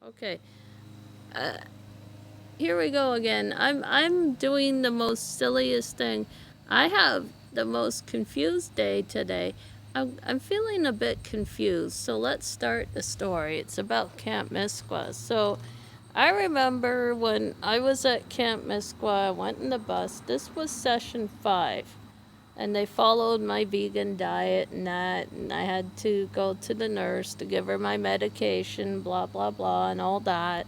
Okay. Uh, Here we go again. I'm doing the most silliest thing. I have the most confused day today. I'm feeling a bit confused. So let's start the story. It's about Camp Misquah. So I remember when I was at Camp Misquah, I went in the bus. This was session 5. And they followed my vegan diet and that, and I had to go to the nurse to give her my medication, blah blah blah, and all that.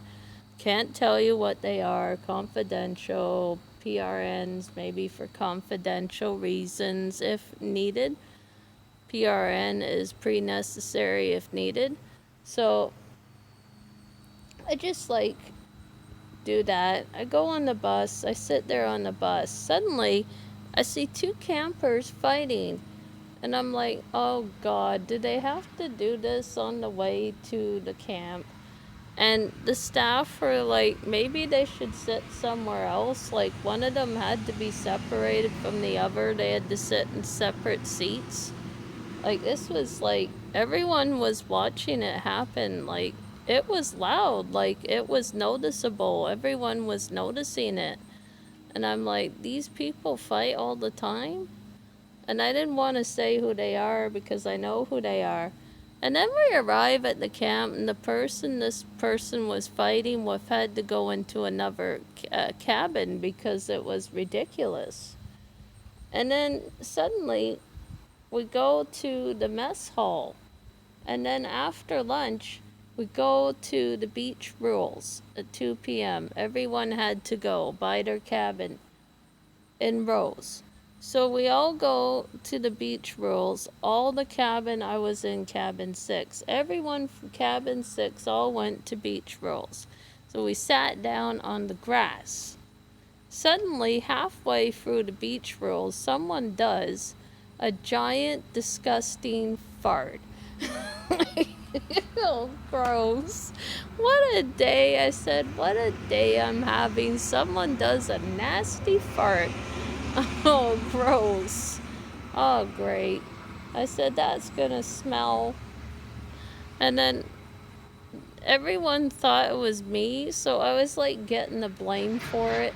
Can't tell you what they are, confidential, PRNs, maybe for confidential reasons if needed. PRN is pre necessary if needed. So I just do that. I go on the bus, I sit there on the bus. Suddenly, I see two campers fighting. And I'm like, oh God, do they have to do this on the way to the camp? And the staff were like, maybe they should sit somewhere else. Like, one of them had to be separated from the other. They had to sit in separate seats. Like, this was like, everyone was watching it happen. Like, it was loud. Like, it was noticeable. Everyone was noticing it. And I'm like, these people fight all the time? And I didn't want to say who they are because I know who they are. And then we arrive at the camp, and this person was fighting with had to go into another cabin because it was ridiculous. And then suddenly we go to the mess hall, and then after lunch we go to the beach rules at 2 p.m. Everyone had to go by their cabin in rows. So we all go to the beach rolls. All the cabin, I was in cabin 6. Everyone from cabin 6 all went to beach rolls. So we sat down on the grass. Suddenly, halfway through the beach rolls, someone does a giant, disgusting fart. Oh, gross. What a day. I said, what a day I'm having. Someone does a nasty fart. Oh, gross. Oh, great. I said, that's gonna smell. And then everyone thought it was me, so I was like getting the blame for it.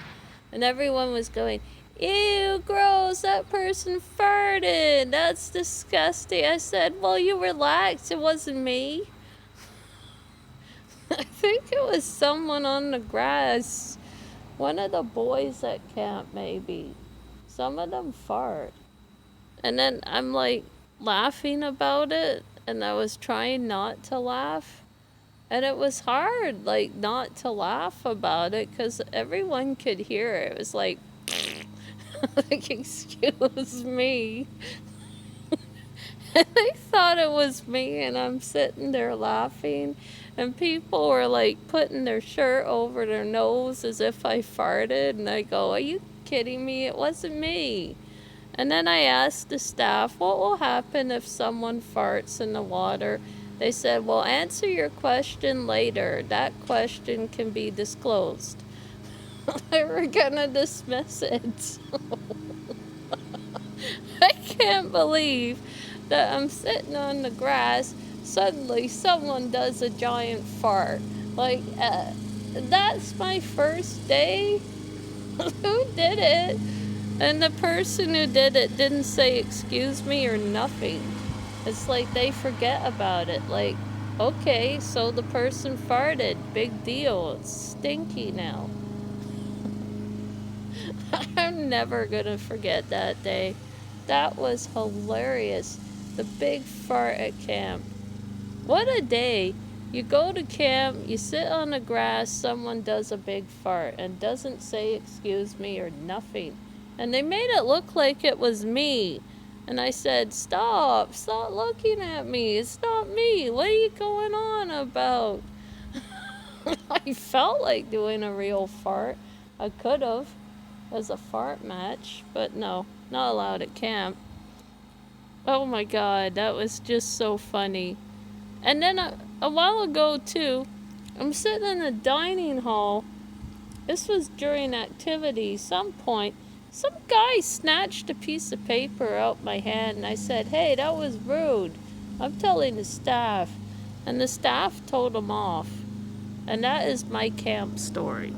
And everyone was going, ew, gross, that person farted. That's disgusting. I said, well, you relax. It wasn't me. I think it was someone on the grass. One of the boys at camp, maybe. Some of them fart. And then I'm like laughing about it, and I was trying not to laugh. And it was hard, like, not to laugh about it because everyone could hear it. It was like, like, excuse me. And they thought it was me, and I'm sitting there laughing. And people were like putting their shirt over their nose as if I farted. And I go, are you kidding me? It wasn't me. And then I asked the staff, what will happen if someone farts in the water? They said, well, answer your question later. That question can be disclosed. They were gonna dismiss it. I can't believe that I'm sitting on the grass. Suddenly, someone does a giant fart. Like, that's my first day? Who did it? And the person who did it didn't say excuse me or nothing. It's like they forget about it. Like, okay, so the person farted. Big deal. It's stinky now. I'm never gonna forget that day. That was hilarious. The big fart at camp. What a day. You go to camp, you sit on the grass, someone does a big fart and doesn't say excuse me or nothing. And they made it look like it was me. And I said, stop looking at me. It's not me. What are you going on about? I felt like doing a real fart. I could have as a fart match, but no, not allowed at camp. Oh my god, that was just so funny. And then a while ago, too, I'm sitting in the dining hall. This was during activity. Some point, some guy snatched a piece of paper out my hand, and I said, hey, that was rude. I'm telling the staff. And the staff told him off. And that is my camp story.